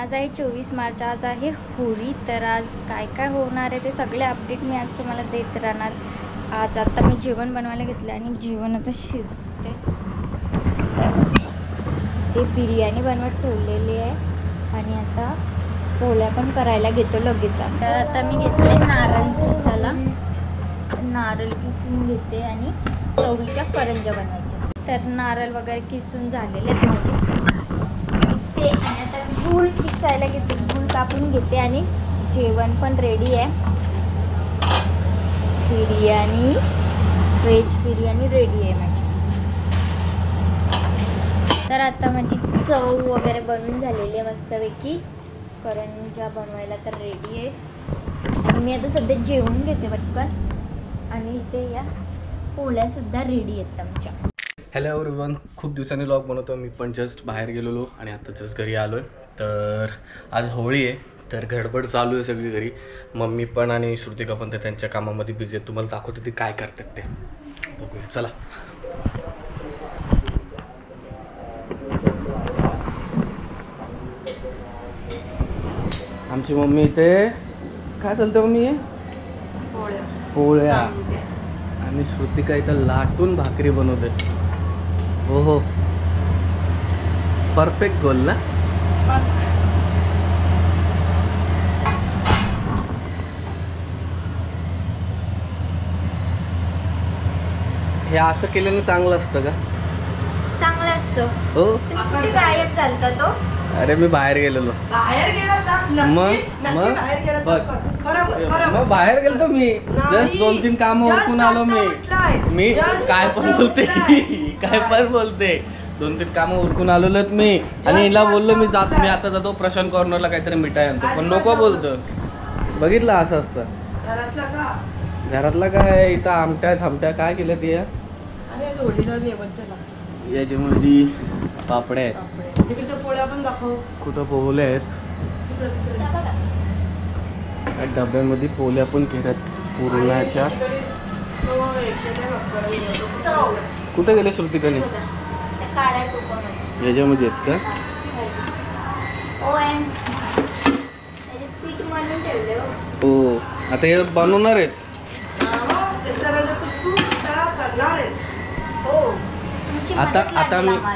आज आहे 24 मार्च. आज आहे होळी. तर आज काय काय होणार आहे ते सगळे अपडेट मी आज तुम्हाला देत राहणार. आज आता मी जेवण बनवायला घेतलं आणि जेवण आता शिजते. ते बिर्याणी बनवत ठेवलेली आहे आणि आता पोळ्या पण करायला घेतो लगेच. तर आता मी घेतले नारळ किसायला. नारळ किसून घेते आणि चवळीच्या करंज्या बनवायच्या. तर नारळ वगैरे किसून झालेले आहेत माझे. ते आता गूळ किसायला घेते. गूळ कापून घेते आणि जेवण पण रेडी आहे. बिर्याणी, व्हेज बिर्याणी रेडी आहे माझी. तर आता माझी चव वगैरे बनवून झालेली आहे मस्तपैकी. करंज्या बनवायला तर रेडी आहे आणि मी आता सध्या जेवून घेते पटकन. आणि इथे या पोळ्यासुद्धा रेडी आहेत आमच्या. हॅलो एव्हरीवन, खूप दिवसांनी व्लॉग बनवतो. मी पण जस्ट बाहेर गेलेलो आणि आता जस्ट घरी आलो आहे. तर आज होळी आहे तर गडबड चालू आहे सगळी घरी. मम्मी पण आणि श्रुतिका पण ते त्यांच्या कामामध्ये बिझी आहेत. तुम्हाला दाखवतो ते काय करतात ते बघूया. चला. आमची मम्मी इथे काय चालतं मम्मी? पोळ्या. आणि श्रुतिका इथं लाटून भाकरी बनवते. हो हो, परफेक्ट गोल ना. हे असं केल्याने चांगलं असतं का? चांगलं असतं. हो. कुठे गायब चालता तो? अरे मी बाहेर गेलेलो. मग बाहेर गेलो मी. जस्ट 2-3 काम उरकून आलो मी काय पण बोलते 2-3 कामं उरकून आलोच मी. आणि हिला बोललो मी आता जातो प्रशांत कॉर्नरला काहीतरी मिठाई आणतो. पण नको बोलतो. बघितलं असं असतं. घरातला काय इथं आमट्या थांबट्या काय केलं ते याच्यामध्ये पापड्या आहेत. कुठं पोहल्या आहेत. डब्यामध्ये पोल्या पण केल्यात पुरणाच्या. कुठे गेले श्रुतिकाने? याच्यामध्ये आहेत का? हो. आता हे बनवणार आहेस?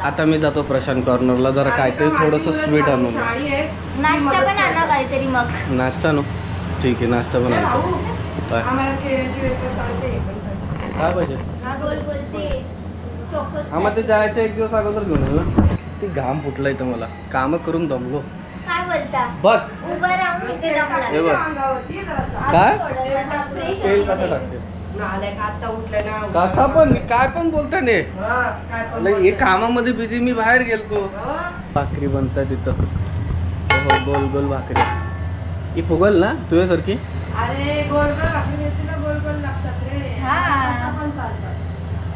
आता मी जातो प्रशांत कॉर्नरला. जरा काहीतरी थोडंसं स्वीट आणून. नाश्ता पण आणा काहीतरी. मग नाश्ता नो. ठीक आहे, नाश्ता पण आणतो. काय पाहिजे? आम्हाला ते जायचं एक दिवस अगोदर घेऊन येईल ना. ती घाम फुटला इथं मला. काम करून दमलो. काय बोलता? बघ उभं राहून इथे दमला. हे बघ काय तेल कसं टाकते. कसा पण काय पण बोलता नाही. हे कामामध्ये बिझी. मी बाहेर गेलतो. भाकरी बनतात तिथं. हो, गोल गोल भाकरी. ही फुगल ना तुझ्यासारखी?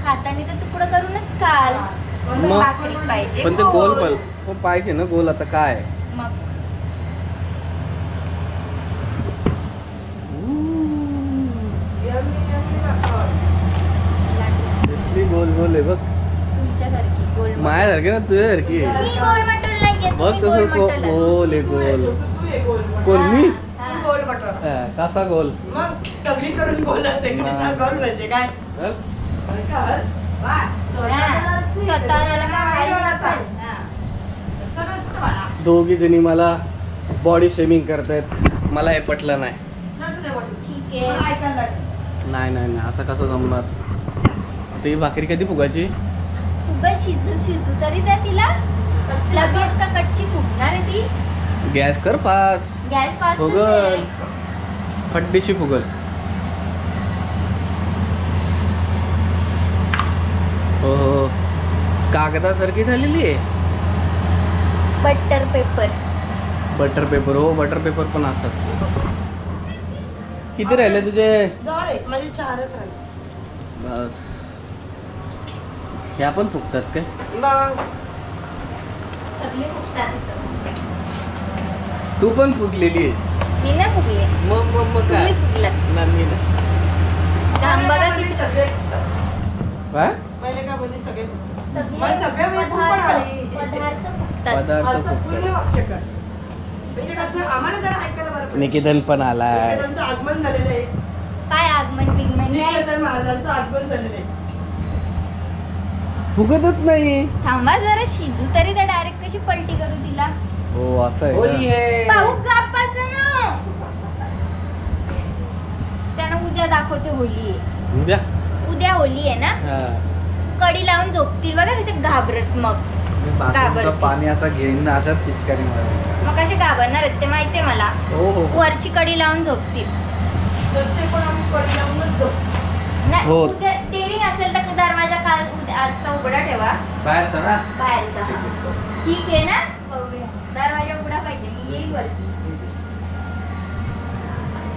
खातानी तर तुकडं करूनच चाल. पाहिजे पण ते गोल पाहिजे ना. गोल आता काय मग गोल गोल आहे बघ. तुमच्यासारखी गोल. माझ्यासारखी ना तुझ्यासारखी. गोल मटोल नाहीये. बघ तसं गोल आहे. गोल कोण? मी कसा गोल? दोघी जणी मला बॉडी शेमिंग करतायत. मला हे पटलं नाही. ठीक आहे. नाही असं कसं जमणार? ती भाकरी कधी फुगायची? शिजू तरी द्या तिला. लगेच का कच्ची फुगणार आहे ती? गॅस कर फास्ट. गॅस फास्ट फुगल. फड्डीशी फुगल. हो हो. कागदासारखी झालेली आहे. Butter paper. हो, बटर पेपर पण असतात. किती राहिले तुझे? 4च राहिले. बस. ह्या पण फुगतात काय? सगळे फुगतात. तू पण फुगलेली आहेस. मी नाही फुगले. मग काय? ना मी ना. बघा किती सगळे. काय? पहिले काय बोलली? सगळे पदार्थ फुगतात. पदार्थ फुगतात. म्हणजे कसं आम्हाला जरा ऐकायला बरं पडेल. निकेतन पण आलाय. निकेतनचं आगमन झालेलं आहे. काय आगमन बिगमन काय? निकेतन महाराजांचं आगमन झालेलं आहे. फुगतच नाही. थांबा जरा शिजू तरी तर डायरेक्ट कशी पलटी करू तिला. हो असं आहे का? भाऊ गप्पाचं ना. त्यानं उद्या दाखवते होली आहे. उद्या उद्या होली आहे ना. हा. कडी लावून झोपतील बघा कसे घाबरत मग. बाथरूमचं पाणी असं घेईन असं पिचकारी मारेन. मग कसे घाबरणार आहेत ते माहितीये मला. हो हो वरची कडी लावून झोपतील. तसे पण आम्ही कडी लावूनच जाऊ. नाही हो. उद्या डेअरिंग असेल तर दरवाजा काल आजचा उघडा ठेवा. बाहेरचा ना बाहेरचा हा. ठीक आहे ना. बघूया दरवाजा उघडा पाहिजे. मी येईल वरती.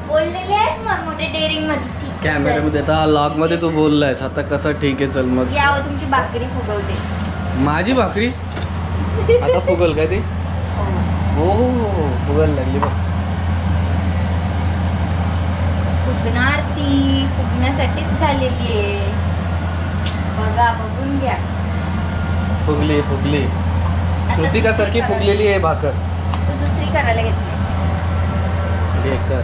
बोललेले आहेत मग मोठे डेअरिंग मध्ये. ठीक आहे, कॅमेऱ्यामध्ये आता लॉग मध्ये तू बोललायस आता कसं ठीक आहे चल मग. चल. यावं तुमची भाकरी फुगवते. माझी भाकरी आता फुगल काय ते? हो हो हो फुगायला लागली बघ. फुगणार ती फुगण्यासाठीच झालेली आहे. बघा बघून घ्या. फुगली फुगली. श्रुतिका सारखी फुगलेली आहे भाकर. तू दुसरी करायला घेतली. हे कर.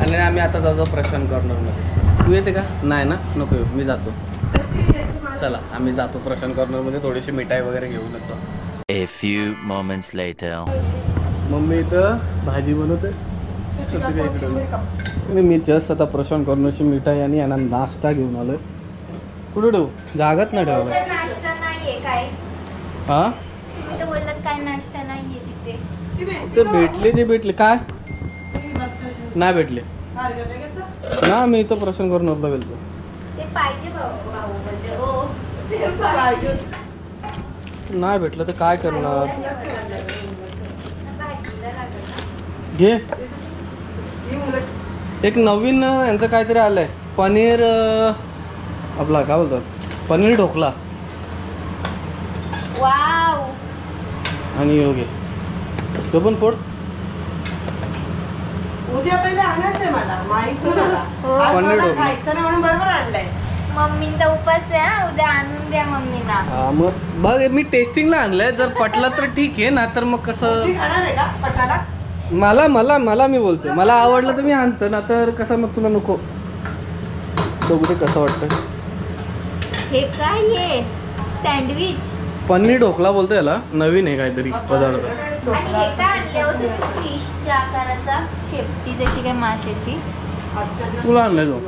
आणि आम्ही आता जाऊ प्रशांत कॉर्नर मध्ये. तू येते का? नाही ना नको येऊ मी जातो. चला आम्ही जातो प्रशांत कॉर्नर मध्ये थोडीशी मिठाई वगैरे घेऊन येतो. A few moments later. Mummy इथं भाजी बनवते. श्रुतिका इकडे. मी जस्ट आता प्रशांत कॉर्नरची मिठाई आणि यांना नाश्ता घेऊन आलोय. कुठे ठेवू? जागाच नाही ठेवलं. तर नाश्ता नाहीये काय? हा तुम्ही तर बोललात काय नाश्ता नाहीये तिथे. ते भेटले काय नाही भेटले ना. मी इथं प्रशांत कॉर्नरला गेलो. ते पाहिजे भाऊ भाऊ बोलते हो. ते पाहिजे. नाही भेटलं तर काय करणार. भाजीला लागेल ना. घे. ही उलट एक नवीन यांचं काहीतरी आलंय पनीर आपला काय बोलतात पनीर ढोकला. वाव. आणि योगे तो पण फोड. उद्या पहिले आणायचंय मला माहित मला. हो. आज पनीर मला ढोकळा. खायचं नाही म्हणून बरोबर आणलंय. मम्मींचा उपास आहे हा. उद्या आणून द्या मम्मीला. हा मग बघ मी टेस्टिंगला आणलंय. जर पटलं तर ठीक आहे ना तर मग कसं. तुम्ही खाणार आहे का पटाला? मला मला मला मी बोलते मला आवडलं तर मी आणतो ना तर कसं मग तुला नको. बघू ते कसं वाटतं. हे काय आहे सँडविच. पनीर ढोकला बोलतो याला. नवीन आहे काहीतरी पदार्थ. आणि हे काय आणले हो तुम्ही फिशच्या आकाराचा शेपटी जशी काय माशाची. तुला आणलंय तो.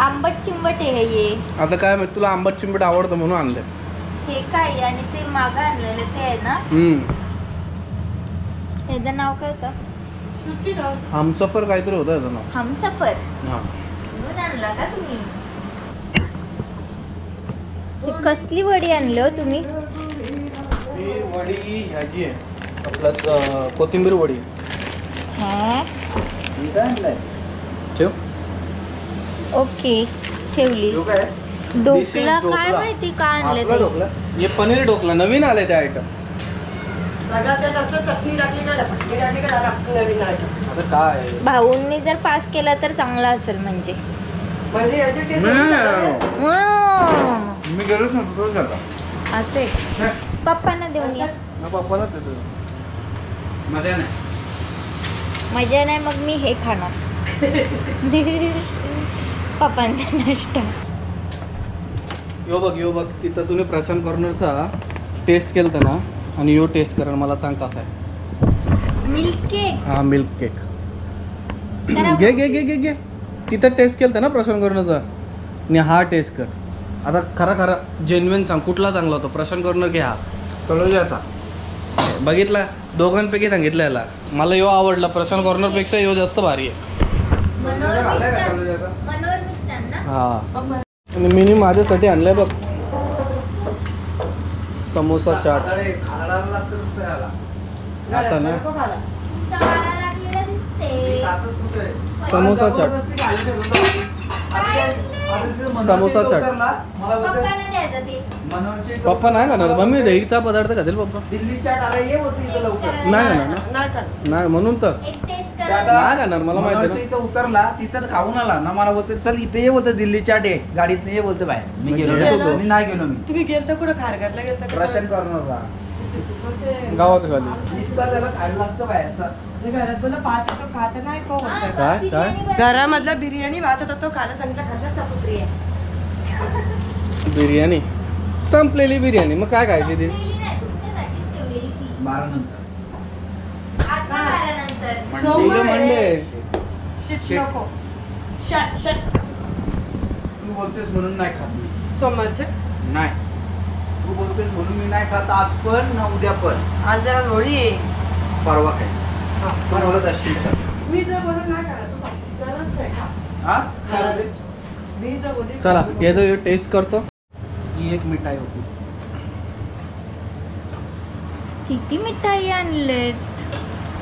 आंबट चिंबट आहे हे. आता काय माहित तुला आंबट चिंबट आवडतं म्हणून आणलंय. हे काय आहे? आणि ते मागं आणलेलं ते आहे ना. ह्याचं नाव काय होतं? सुट्टी जाऊ. हमसफर काहीतरी होतं याचं नाव. हमसफर. हा म्हणून आणला का तुम्ही? ही कसली वडी आणली हो तुम्ही? ही वडी ह्याची आहे प्लस कोथिंबीर वडी. हा ठेव. ओके ठेवली. काय This is ढोकला ढोकला. काय माहिती का असला आणलं ढोकला. हे पनीर ढोकला नवीन आले ते आयटम. सगळ्यात त्यात असं चटणी टाकली का चटणी टाकली का झालं आपलं नवीन आयटम. आता काय भाऊंनी जर पास केला तर चांगला असेल म्हणजे. म्हणजे याची टेस्ट मी गेलोच नव्हतो तोच झाला. असे पप्पांना देऊन या. पप्पाला देतो. मजा नाही. मजा नाही मग मी हे खाणार. पप्पांचा नाश्ता. यो बघ तिथं तुम्ही प्रशांत कॉर्नरचा टेस्ट केलं ना आणि यो टेस्ट करा मला सांग कसा आहे. Milk cake. हा मिल्क केक. करा. घे घे घे घे घे. तिथं टेस्ट केलं ना प्रशांत कॉर्नरचा आणि हा टेस्ट कर. आता खरा जेन्युइन सांग कुठला चांगला होता. प्रशांत कॉर्नर घे हा कलोजाचा. बघितला दोघांपैकी सांगितलं याला. मला यो आवडला प्रशांत कॉर्नरपेक्षा यो जास्त भारी आहे. मनोहर मिष्टान ना. हा आणि मीनी माझ्यासाठी आणलंय बघ समोसा चाट. आता ना तुमचा वारा लागलेला दिसते. समोसा चाट. समोसा चाट. पप्पांना द्यायचं ते. पप्पा नाही खाणार मम्मी दहीचा पदार्थ खातील पप्पा. दिल्ली चाट आला ये होती इथं लवकर. नाही खाणार ना. नाही का? नाही म्हणून तर एक टेस्ट टाटा. करा. नाही खाणार मला माहिती मनोहरच्या आहे इथं उतरला तिथं खाऊन आला ना. मला बोलते चल इथे ये बोलते दिल्ली चाट आहे गाडीत ये बोलते बाहेर. मी गेलो गेलो नाही. मी नाही गेलो मी तुम्ही गेलता कुठं खारघरला गेलता का? प्रशांत कॉर्नरला. गावात खाली इतका त्याला खायला लागतं बाहेरचा. घरात बोला भात होतो खात नाही को म्हणताय. काय काय घरामधला बिर्याणी भात होता तो खायला सांगितलं खाल्ला सपुत्री आहे. बिर्याणी संपलेली बिर्याणी मग काय खायची ती 12 नंतर. मंडे मंडे शिट नको. शट तू बोलतेस म्हणून नाही खात मी. सोमवारचे नाही तू बोलतेस म्हणून मी नाही खात आज पण ना उद्या पण. आज जरा होळी आहे. परवा काय तू बोलत असशील का? मी जर बोलत नाही करा तू गरज नाही खा. हा मी जर बोलली चला येतो टेस्ट करतो. ही एक मिठाई होती. किती मिठाई आणलेत.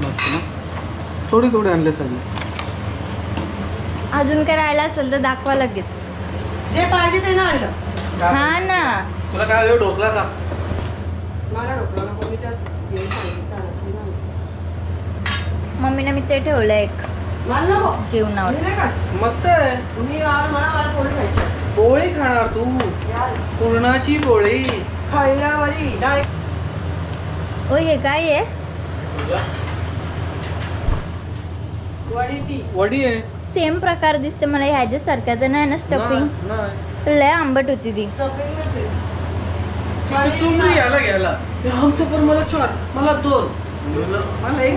मस्त ना थोडी थोडी आणले सगळे. अजून काय राहिला असेल तर दाखवा लगेच. जे पाहिजे ते ना आणलं. हा ना तुला काय वेळ ढोकला का मला ढोकला नको मी त्यात हे सांगितलं आणखी नाही. मम्मीने मी ते ठेवलं एक मला नको. जेवणावर. मी नाही खात. मस्त आहे. मला पोळी खायची. पोळी खाणार तू पूर्णाची पोळी. खायलावरी नाही. ओ हे काय आहे. वडी ती वडी आहे सेम प्रकार दिसते मला ह्याच्यासारख्या तर नाही ना स्टफिंग. नाही लय आंबट होती ती. स्टफिंगच आहे. तिथं चुमरी यायला घ्यायला आमचं पण मला 4 मला 2 मला 1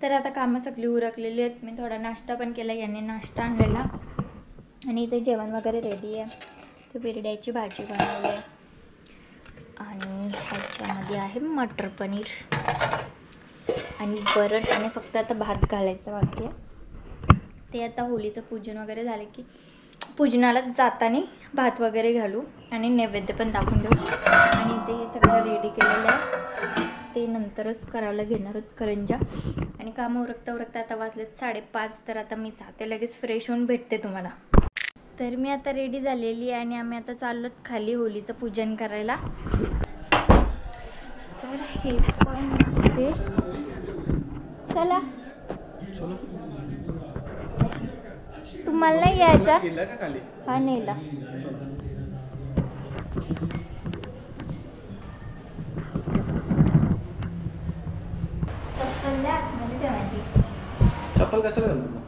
तर आता कामं सगळी उरकलेली आहेत. मी थोडा नाश्ता पण केला. याने नाश्ता आणलेला आणि इथे जेवण वगैरे रेडी आहे. तर बिरड्याची भाजी बनवली आहे आणि ह्याच्यामध्ये आहे मटर पनीर आणि वरण आणि फक्त आता भात घालायचं बाकी आहे. ते आता होळीचं पूजन वगैरे झालं की पूजनाला जाताना भात वगैरे घालू आणि नैवेद्य पण दाखवून देऊ. आणि इथे हे सगळं रेडी केलेलं आहे ते नंतरच करायला घेणार आहोत करंजा. आणि कामं उरकता उरकता आता वाजलेत 5:30. तर आता मी जाते लगेच फ्रेश होऊन भेटते तुम्हाला. तर मी आता रेडी झालेली आहे आणि आम्ही आता चाललोत खाली होळीचं पूजन करायला. तर हे पण आहे. चला तुम्हाला नाही यायचा. का खाली हा नेला. चप्पल कशाला घालतो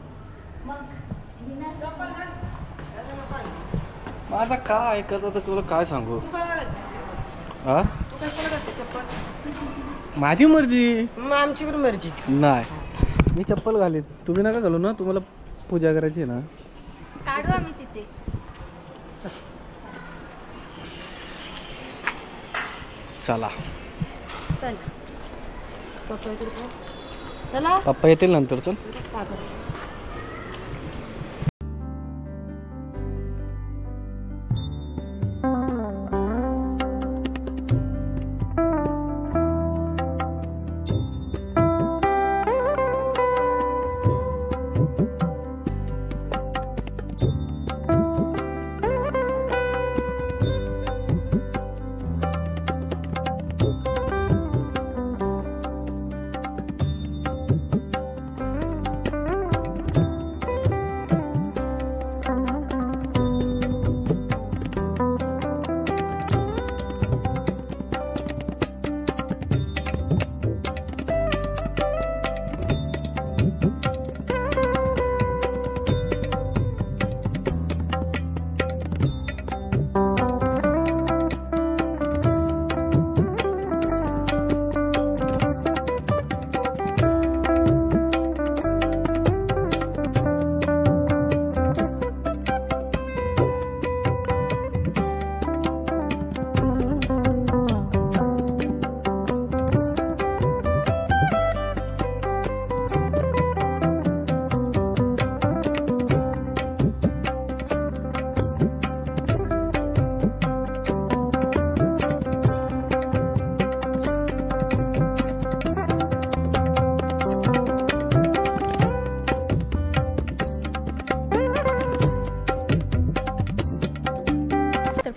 माझा काय ऐकत होतं तुला काय सांगू. हा माझी मर्जी. आमची पण मर्जी. नाही मी चप्पल घालीन तुम्ही नका घालू ना. तुम्हाला पूजा करायची आहे ना. काढू आम्ही तिथे. चला चल चला पप्पा येतील नंतर. चल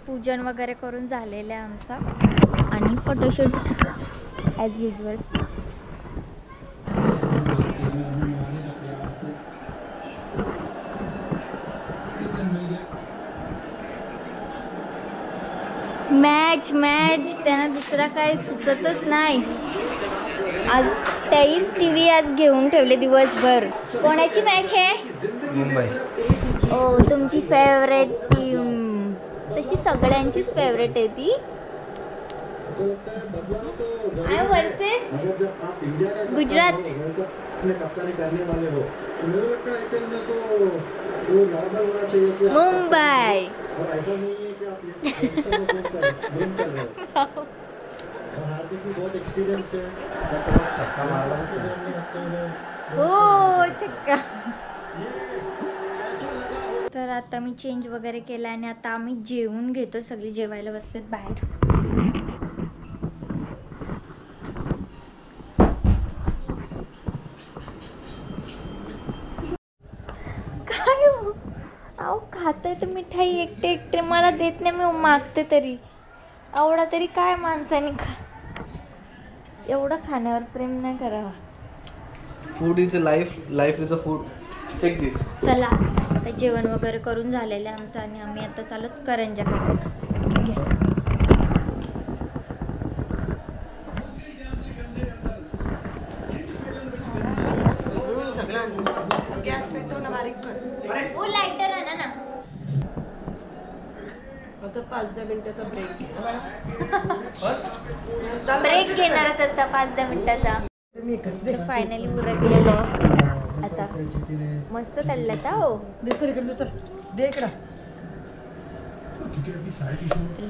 पूजन वगैरे करून झालेलं आहे आमचा आणि photoshoot as usual. Match match त्यांना दुसरा काय सुचतच नाही. आज तेच TV आज घेऊन ठेवले दिवसभर. कोणाची मॅच आहे? मुंबई. ओ तुमची फेवरेट टीम. तशी सगळ्यांचीच फेवरेट आहे ती. आणि वर्सेस गुजरात. मुंबई. हो चक्का. तर आता मी चेंज वगैरे केला आणि आता आम्ही जेवून घेतो. सगळी जेवायला बसलेत बाहेर. काय हो? अहो खाते तर मिठाई एकटे एकटे मला देत नाही. मी मागते तरी आवडा तरी काय माणसाने एवढं खाण्यावर प्रेम नाही करावा. Food is a life, life is a food. Take this. चला आता जेवण वगैरे करून झालेलं आहे आमचं आणि आम्ही आता चालू करंजा करायला. ठीक आहे. गॅस पेटव ना, बारीक कर. ओ लाइटर आणा ना. आता 5-10 मिनिटाचा ब्रेक. ब्रेक घेणार आता 5-10 मिनिटाचा. फायनली उरकलेलं आहे. आता मस्त तळलं हो.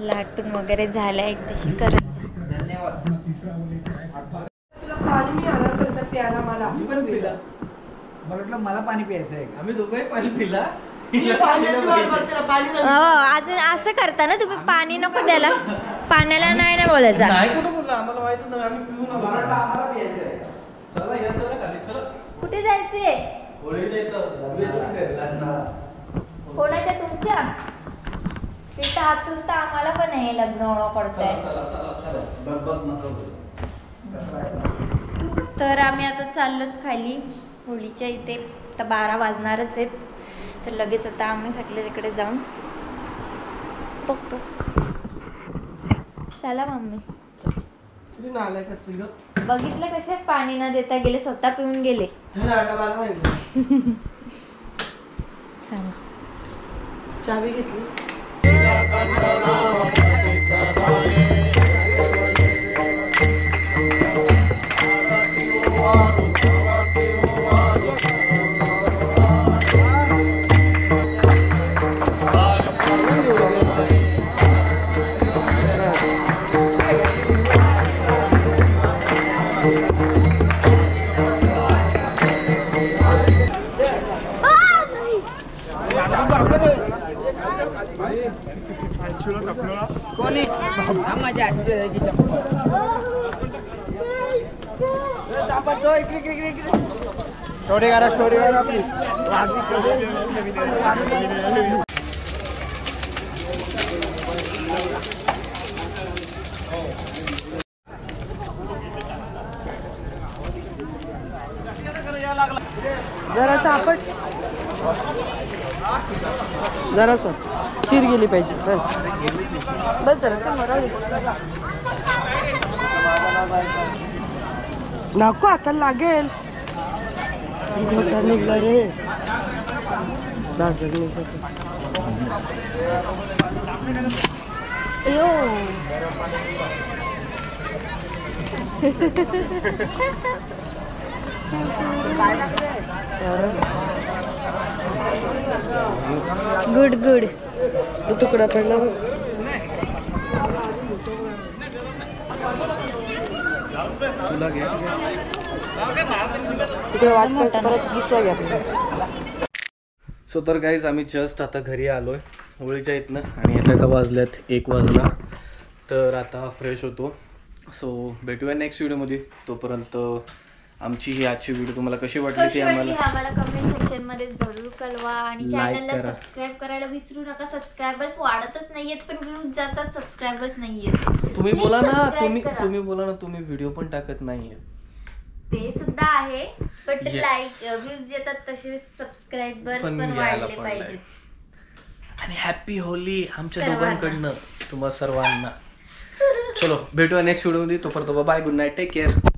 लाटून वगैरे झालं एकदाशी करंजा. धन्यवाद. तुला पाणी मी आणा असेल तर प्यायला मला. मी पण पिला. मला वाटलं मला पाणी प्यायचं आहे. आम्ही दोघंही पाणी पिला. मी पाण्याची वाट बघते ना, पाणी नाही. हो अजून असं करता ना तुम्ही. पाणी नको द्यायला. पाण्याला नाही ना बोलायचं. नाही कुठं बोलला, आम्हाला माहितच नाही. आम्ही पिऊन आलो. मला वाटलं आम्हाला प्यायचं आहे. चला या, चला खाली चला. कुठे जायचंय? होळीच्या इथं 20 मिनिटं. कोणाच्या तुमच्या? तिथं आतून तर आम्हाला पण आहे लग्न ओळख पडतंय. चला चला चला. बघ बघ नको. तर आम्ही आता चाललोच खाली होळीच्या इथे. आता 12 वाजणारच आहेत. तर लगेच आता आम्ही सगळे तिकडे जाऊन बघतो. चला मम्मी. तुम्ही नालाय कसं तुझं? बघितलं कशा पाणी न देता गेले, स्वतः पिऊन गेले. डबा माहिती. चला चावी घेतली. स्टोरी करा, स्टोरी करा आपली. जरासा आपट, जरासा चिर गेली पाहिजे. बस बस जरा. चल मला नको, आता लागेल. निघला रे. 10 निघला. अयो गुड गुड. तो तुकडा पडला. तुला घे. तिकडे वाट परत दिसला घ्या. सो तर गाईज आम्ही जस्ट आता घरी आलोय होळीच्या इथनं आणि आता वाजल्यात 1 वाजला. तर आता फ्रेश होतो. सो भेटूया नेक्स्ट व्हिडिओमध्ये. तोपर्यंत आमची ही आजची व्हिडिओ तुम्हाला कशी वाटली ती आम्हाला कमेंट सेक्शन मध्ये जरूर कळवा. आणि चॅनलला करा. सबस्क्राईब करायला विसरू नका. सबस्क्रायबर्स वाढतच नाहीयेत पण व्ह्यूज जातात, सबस्क्रायबर्स नाहीयेत. तुम्ही Please बोला ना, subscribe करा. तुम्ही बोला ना, तुम्ही व्हिडिओ पण टाकत नाहीये. ते सुद्धा आहे बट Yes. लाईक व्ह्यूज येतात तसे सबस्क्रायबर्स पण पण यायला वाढले पण पाहिजेत. नाही. आणि हॅपी होली आमच्या सर्वांना. दोघांकडनं तुम्हा सर्वांना. चलो भेटूया नेक्स्ट व्हिडिओमध्ये. तोपर्यंत bye, good night, take care.